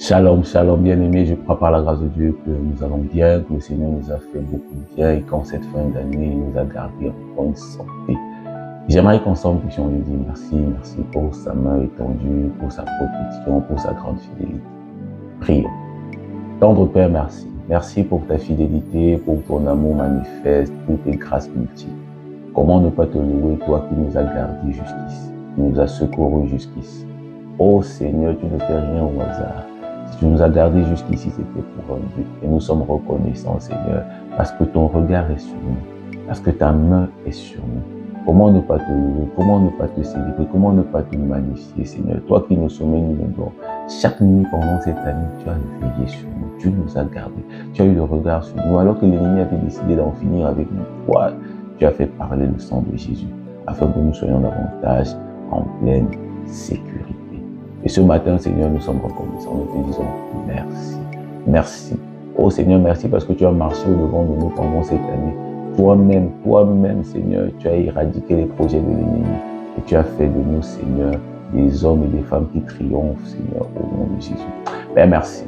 Shalom, shalom, bien-aimé, je crois par la grâce de Dieu que nous allons bien, que le Seigneur nous a fait beaucoup de bien et qu'en cette fin d'année, il nous a gardé en bonne santé. J'aimerais qu'ensemble puissions lui dire merci pour sa main étendue, pour sa protection, pour sa grande fidélité. Prions. Tendre Père, merci. Merci pour ta fidélité, pour ton amour manifeste, pour tes grâces multiples. Comment ne pas te louer, toi qui nous as gardés jusqu'ici, qui nous as secourus jusqu'ici. Oh Seigneur, tu ne fais rien au hasard. Si tu nous as gardés jusqu'ici, c'était pour un but. Et nous sommes reconnaissants, Seigneur, parce que ton regard est sur nous, parce que ta main est sur nous. Comment ne pas te louer, comment ne pas te célébrer, comment ne pas te magnifier, Seigneur. Toi qui nous sommets, nous nous dors. Chaque nuit pendant cette année, tu as veillé sur nous, tu nous as gardés, tu as eu le regard sur nous. Alors que l'ennemi avait décidé d'en finir avec nous, toi, tu as fait parler le sang de Jésus, afin que nous soyons davantage en pleine sécurité. Et ce matin, Seigneur, nous sommes reconnaissants. Nous te disons merci. Merci. Oh Seigneur, merci parce que tu as marché au-devant de nous pendant cette année. Toi-même, Seigneur, tu as éradiqué les projets de l'ennemi. Et tu as fait de nous, Seigneur, des hommes et des femmes qui triomphent, Seigneur, au nom de Jésus. Père, merci.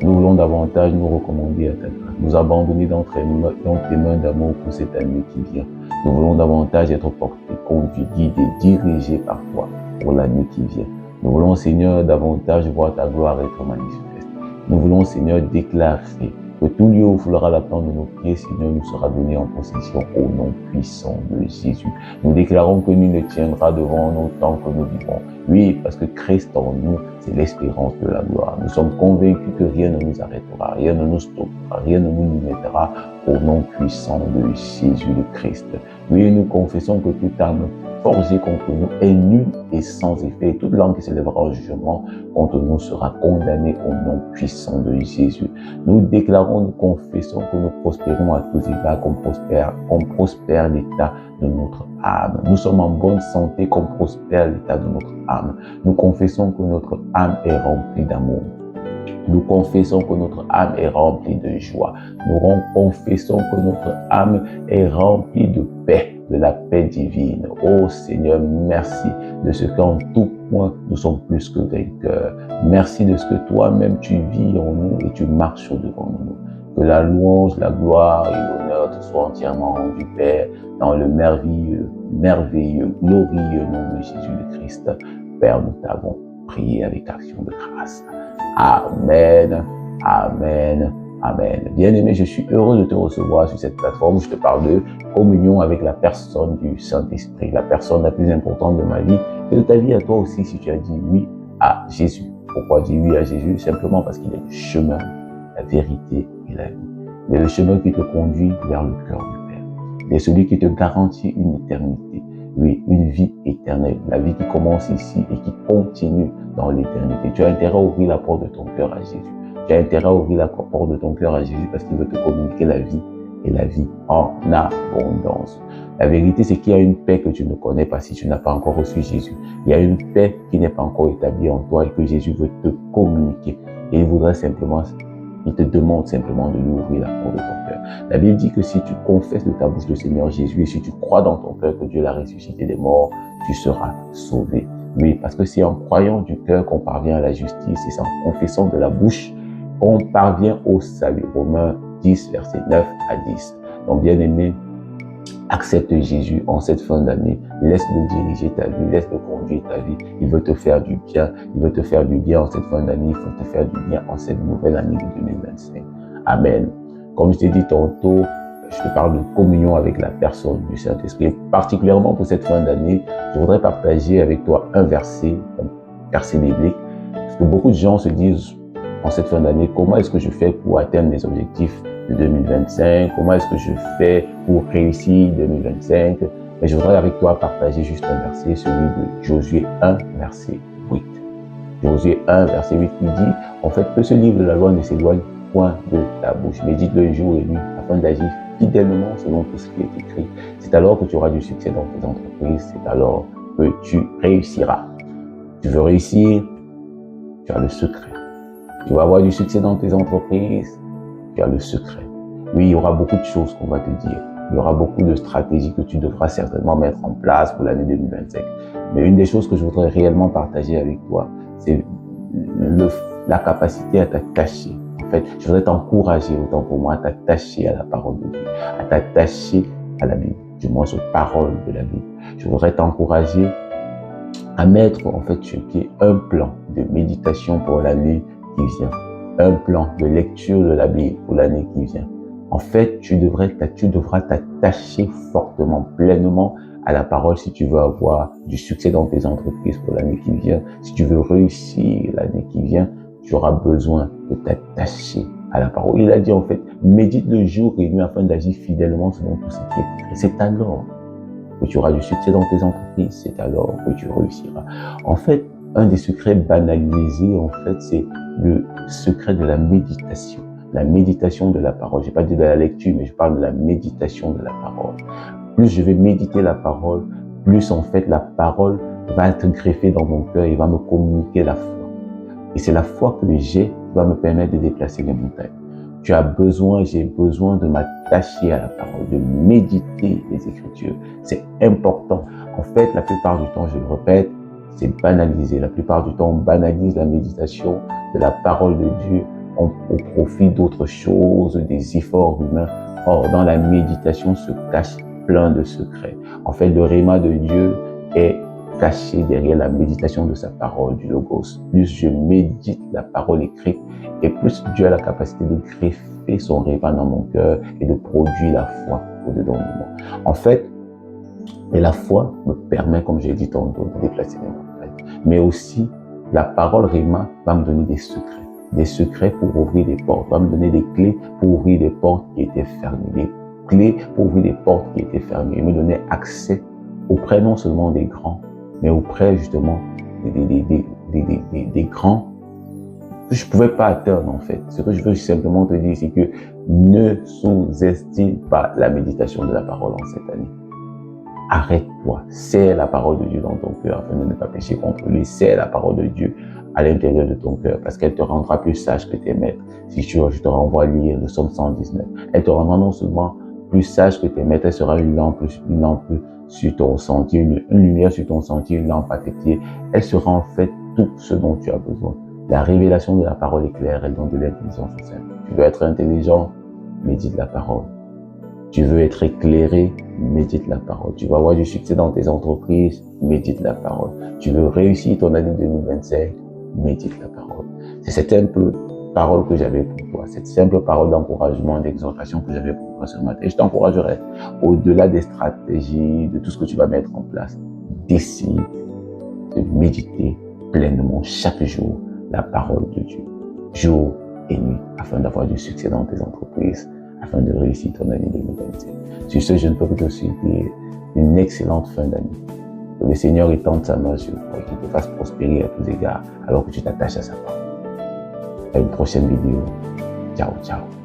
Nous voulons davantage nous recommander à ta grâce, nous abandonner dans tes mains d'amour pour cette année qui vient. Nous voulons davantage être portés, conduits, guidés, dirigés par toi pour l'année qui vient. Nous voulons, Seigneur, davantage voir ta gloire être manifeste. Nous voulons, Seigneur, déclarer que tout lieu où foulera la plante de nos pieds, Seigneur, nous sera donné en possession au nom puissant de Jésus. Nous déclarons que nul ne tiendra devant nous tant que nous vivons. Oui, parce que Christ en nous, c'est l'espérance de la gloire. Nous sommes convaincus que rien ne nous arrêtera, rien ne nous stoppera, rien ne nous limitera au nom puissant de Jésus le Christ. Oui, nous confessons que toute âme forgée contre nous est nulle et sans effet. Toute langue qui s'élèvera en jugement contre nous sera condamnée au nom puissant de Jésus. Nous déclarons, nous confessons que nous prospérons à tous égards, qu'on prospère l'état de notre âme. Nous sommes en bonne santé, qu'on prospère l'état de notre âme. Nous confessons que notre âme est remplie d'amour. Nous confessons que notre âme est remplie de joie. Nous confessons que notre âme est remplie de paix, de la paix divine. Oh Seigneur, merci de ce qu'en tout point nous sommes plus que vainqueurs. Merci de ce que toi-même tu vis en nous et tu marches au-devant de nous. Que la louange, la gloire et l'honneur te soient entièrement rendus, Père, dans le merveilleux, glorieux nom de Jésus le Christ. Père, nous t'avons prié avec action de grâce. Amen, amen, amen. Bien-aimé, je suis heureux de te recevoir sur cette plateforme. Je te parle de communion avec la personne du Saint-Esprit, la personne la plus importante de ma vie et de ta vie à toi aussi si tu as dit oui à Jésus. Pourquoi dire oui à Jésus? Simplement parce qu'il est le chemin, la vérité et la vie. Il est le chemin qui te conduit vers le cœur du Père. Il est celui qui te garantit une éternité. Oui, une vie éternelle, la vie qui commence ici et qui continue dans l'éternité. Tu as intérêt à ouvrir la porte de ton cœur à Jésus. Tu as intérêt à ouvrir la porte de ton cœur à Jésus parce qu'il veut te communiquer la vie et la vie en abondance. La vérité, c'est qu'il y a une paix que tu ne connais pas si tu n'as pas encore reçu Jésus. Il y a une paix qui n'est pas encore établie en toi et que Jésus veut te communiquer. Et il te demande simplement de lui ouvrir la porte de ton cœur. La Bible dit que si tu confesses de ta bouche le Seigneur Jésus et si tu crois dans ton cœur que Dieu l'a ressuscité des morts, tu seras sauvé. Oui, parce que c'est en croyant du cœur qu'on parvient à la justice et c'est en confessant de la bouche qu'on parvient au salut. Romains 10, versets 9 à 10. Donc, bien aimé, accepte Jésus en cette fin d'année. Laisse-le diriger ta vie, laisse-le conduire ta vie. Il veut te faire du bien. Il veut te faire du bien en cette fin d'année. Il faut te faire du bien en cette nouvelle année de 2025. Amen. Comme je t'ai dit tantôt, je te parle de communion avec la personne du Saint-Esprit. Particulièrement pour cette fin d'année, je voudrais partager avec toi un verset biblique. Parce que beaucoup de gens se disent en cette fin d'année, comment est-ce que je fais pour atteindre mes objectifs de 2025? Comment est-ce que je fais pour réussir 2025? Mais je voudrais avec toi partager juste un verset, celui de Josué 1, verset 8. Josué 1, verset 8, qui dit, en fait, que ce livre de la loi ne s'éloigne point de ta bouche. Médite-le jour et nuit, afin d'agir fidèlement selon tout ce qui est écrit. C'est alors que tu auras du succès dans tes entreprises, c'est alors que tu réussiras. Tu veux réussir, tu as le secret. Tu vas avoir du succès dans tes entreprises, tu as le secret. Oui, il y aura beaucoup de choses qu'on va te dire. Il y aura beaucoup de stratégies que tu devras certainement mettre en place pour l'année 2025. Mais une des choses que je voudrais réellement partager avec toi, c'est la capacité à t'attacher. En fait, je voudrais t'encourager, autant pour moi, à t'attacher à la parole de Dieu, à t'attacher à la Bible, du moins aux paroles de la Bible. Je voudrais t'encourager à mettre en fait sur pied un plan de méditation pour l'année qui vient, un plan de lecture de la Bible pour l'année qui vient. En fait, tu devras t'attacher fortement, pleinement à la parole si tu veux avoir du succès dans tes entreprises pour l'année qui vient. Si tu veux réussir l'année qui vient, tu auras besoin de t'attacher à la parole. Il a dit en fait, médite le jour et nuit afin d'agir fidèlement selon tout ce qui est écrit. C'est alors que tu auras du succès dans tes entreprises, c'est alors que tu réussiras. En fait, un des secrets banalisés, en fait, c'est le secret de la méditation. La méditation de la parole. Je n'ai pas dit de la lecture, mais je parle de la méditation de la parole. Plus je vais méditer la parole, plus en fait la parole va être greffée dans mon cœur et va me communiquer la foi. Et c'est la foi que j'ai qui va me permettre de déplacer les montagnes. J'ai besoin de m'attacher à la parole, de méditer les Écritures. C'est important. En fait, la plupart du temps, je le répète, c'est banalisé. La plupart du temps, on banalise la méditation de la parole de Dieu au profit d'autres choses, des efforts humains. Or, dans la méditation se cache plein de secrets. En fait, le rhéma de Dieu est caché derrière la méditation de sa parole, du Logos. Plus je médite la parole écrite, et plus Dieu a la capacité de greffer son rhéma dans mon cœur et de produire la foi au-dedans de moi. En fait, la foi me permet, comme j'ai dit tantôt, de déplacer mes montagnes. Mais aussi, la parole rhéma va me donner des secrets pour ouvrir des portes, va me donner des clés pour ouvrir des portes qui étaient fermées, des clés pour ouvrir des portes qui étaient fermées, et me donner accès auprès non seulement des grands, mais auprès justement des grands que je ne pouvais pas atteindre en fait. Ce que je veux simplement te dire, c'est que ne sous-estime pas la méditation de la parole en cette année. Arrête-toi, serre la parole de Dieu dans ton cœur afin de ne pas pécher contre lui. Serre la parole de Dieu à l'intérieur de ton cœur parce qu'elle te rendra plus sage que tes maîtres. Si je te renvoie lire le psaume 119, elle te rendra non seulement plus sage que tes maîtres, elle sera une lampe sur ton sentier, une lumière sur ton sentier, une lampe à tes pieds. Elle sera en fait tout ce dont tu as besoin. La révélation de la parole est claire, elle donne de l'intelligence au sein. Tu veux être intelligent, médite la parole. Tu veux être éclairé, médite la parole. Tu veux avoir du succès dans tes entreprises, médite la parole. Tu veux réussir ton année 2025, médite la parole. C'est cette simple parole que j'avais pour toi, cette simple parole d'encouragement, d'exhortation que j'avais pour toi ce matin. Et je t'encouragerai, au-delà des stratégies, de tout ce que tu vas mettre en place, décide de méditer pleinement chaque jour la parole de Dieu, jour et nuit, afin d'avoir du succès dans tes entreprises, afin de réussir ton année 2025. Sur ce, je ne peux que te souhaiter une excellente fin d'année. Que le Seigneur étende sa main sur toi et qu'il te fasse prospérer à tous égards alors que tu t'attaches à sa parole. À une prochaine vidéo. Ciao, ciao.